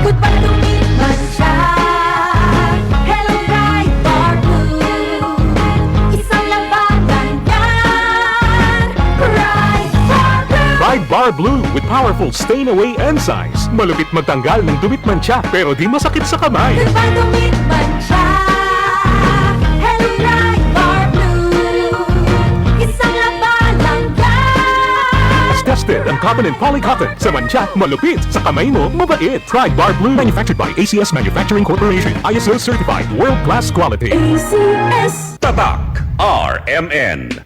Good pala tumitman siya. Hello Bright Bar Blue, isang labanan yan. Bright Bar Blue. Bright Bar Blue with powerful stain-away enzymes. Malupit magtanggal ng dumitman siya pero di masakit sa kamay. Good pala tumitman siya. Hello Bright Bar Blue, isang labanan yan. As tested ang cotton and polycotton. Sa mancha, malupit. Sa kamay mo, mabait. Bright Bar Blue, manufactured by ACS Manufacturing Corporation. ISO certified, world-class quality. ACS. Tatak RMN.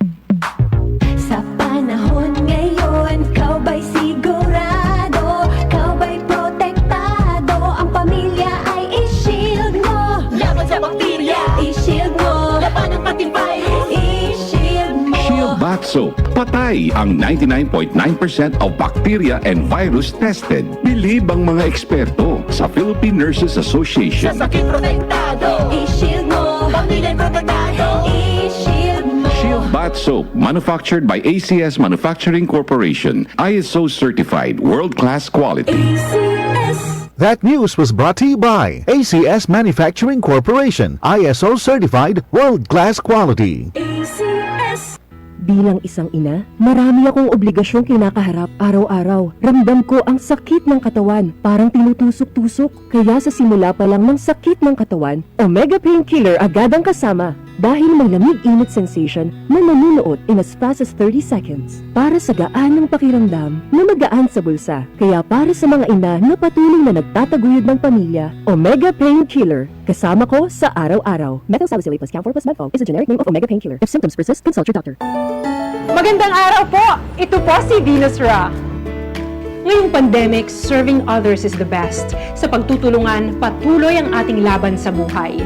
Sa panahon ngayon, kau ba'y sigurado? Kau ba'y protektado? Ang pamilya ay i-shield mo. Laban sa bakterya, i-shield mo. Laban ng pati virus, i-shield mo. Shield Bath Soap. Patay ang 99.9% of bacteria and virus tested. Bilib ang mga eksperto sa Philippine Nurses Association. Sa sakit protektado, i-shield mo. Pamilya protektado, i-shield mo. Shield Bath Soap, manufactured by ACS Manufacturing Corporation. ISO certified, world-class quality. ACS. That news was brought to you by ACS Manufacturing Corporation, ISO certified, world-class quality. ACS. Bilang isang ina, marami akong obligasyong kinakaharap araw-araw. Ramdam ko ang sakit ng katawan, parang tinutusok-tusok. Kaya sa simula pa lang ng sakit ng katawan, Omega Painkiller agad ang kasama. Dahil may lamig-init sensation na nanunuot in as fast as 30 seconds. Para sa gaan ng pakiramdam na magaan sa bulsa. Kaya para sa mga ina na patuloy na nagtataguyod ng pamilya, Omega Painkiller. Kasama ko sa araw-araw. Methoxylacetate plus Camphor plus Medfol is a generic name of Omega Painkiller. If symptoms persist, consult your doctor. Magandang araw po! Ito po si Venus Ra. Ngayong pandemic, serving others is the best. Sa pagtutulungan, patuloy ang ating laban sa buhay.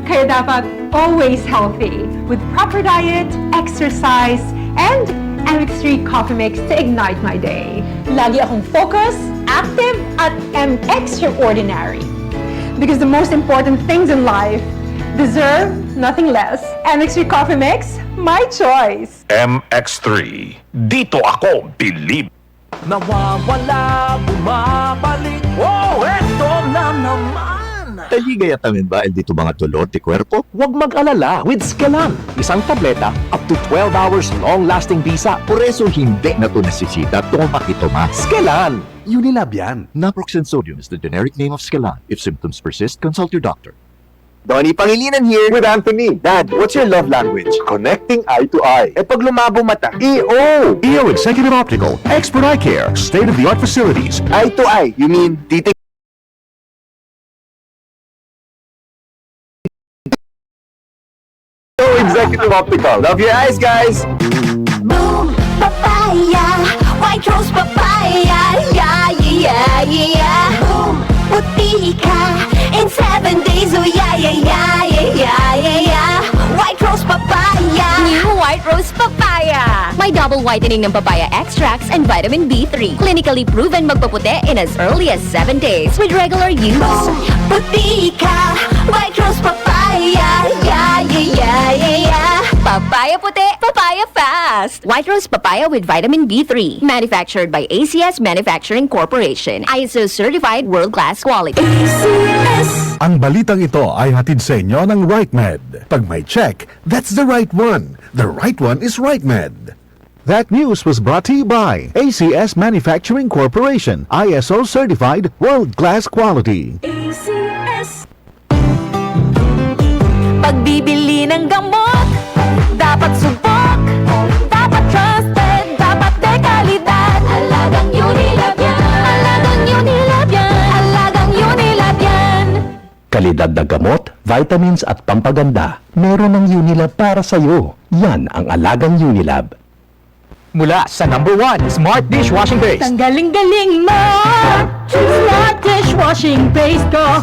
Kaya dapat always healthy with proper diet, exercise, and MX3 Coffee Mix to ignite my day. Lagi akong focused, active, at extraordinary. Because the most important things in life deserve nothing less. MX3 Coffee Mix, my choice. MX3. Dito ako bilib. Nawawala, bumabalik. Oh, eto na naman! Taligayatamin ba dito mga tulot di kwerpo? Huwag mag-alala with Scalan. Isang tableta, up to 12 hours long-lasting bisa. Por eso hindi na ito nasisita, toma kitoma. Scalan! Unilab yan. Naproxen sodium is the generic name of Scalan. If symptoms persist, consult your doctor. Donnie Pangilinan here with Anthony. Dad, what's your love language? Connecting eye to eye. Eh pag lumabo mata, EO! EO Executive Optical, expert eye care, state-of-the-art facilities. Eye to eye, you mean titig... Executive Optical. Love your eyes, guys! Boom, papaya, white rose papaya, yeah, yeah, yeah. Boom, puti ka in 7 days, oh yeah, yeah, yeah, yeah, yeah, yeah. White rose papaya. New White Rose Papaya. May double whitening ng papaya extracts and vitamin B3. Clinically proven magpaputi in as early as 7 days with regular use. Boom, puti ka, white rose papaya, yeah, yeah, yeah, yeah, yeah. Papaya puti, papaya fast. White Rose Papaya with vitamin B3. Manufactured by ACS Manufacturing Corporation. ISO certified world-class quality. ACS. Ang balitang ito ay hatid sa inyo ng RightMed. Pag may check, that's the right one. The right one is RightMed. That news was brought to you by ACS Manufacturing Corporation, ISO certified, world-class quality. ACS. Pagbibili ng gamot, dapat subok, dapat trusted, dapat dekalidad. Alagang Unilab yan. Alagang Unilab yan. Alagang Unilab yan. Kalidad na gamot, vitamins at pampaganda. Meron ng Unilab para sa'yo. Yan ang alagang Unilab. Mula sa #1 Smart Dishwashing Paste. Tanggaling-galing mo! Smart dishwashing paste ko.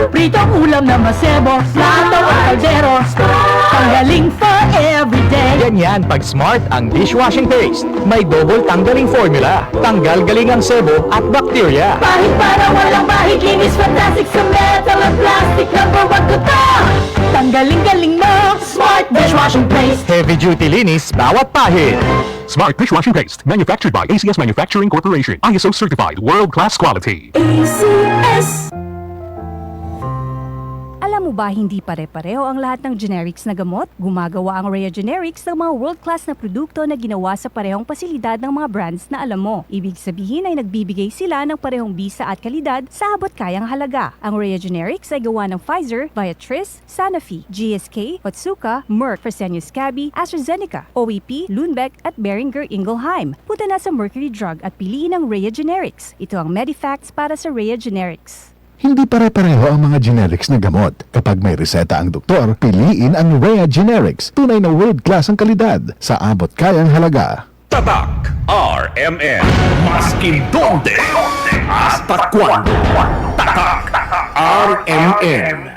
Pritong ulam na masebo, plato at kaldero. Tanggaling for everyday. Ganyan pag Smart ang dishwashing paste. May double tanggaling formula. Tanggal galing ang sebo at bakterya. Pahit para walang bahid, linis fantastic sa metal at plastic. #1 ko to! Tanggaling-galing mo! Smart dishwashing paste. Heavy duty linis bawat pahid. Smart dishwashing paste. Manufactured by ACS Manufacturing Corporation. ISO certified world-class quality. ACS. Alam mo ba hindi pare-pareho ang lahat ng generics na gamot? Gumagawa ang Rhea Generics ng mga world-class na produkto na ginawa sa parehong pasilidad ng mga brands na alam mo. Ibig sabihin ay nagbibigay sila ng parehong bisa at kalidad sa abot kayang halaga. Ang Rhea Generics ay gawa ng Pfizer, Viatris, Sanofi, GSK, Otsuka, Merck, Fresenius Kabi, AstraZeneca, OEP, Lundbeck at Boehringer Ingelheim. Punta na sa Mercury Drug at piliin ang Rhea Generics. Ito ang Medifacts para sa Rhea Generics. Hindi pare-pareho ang mga generics na gamot. Kapag may reseta ang doktor, piliin ang Rhea Generics. Tunay na world-class ang kalidad sa abot kayang halaga. Tatak RMN. Maskin donde hasta cuando. Tatak RMN.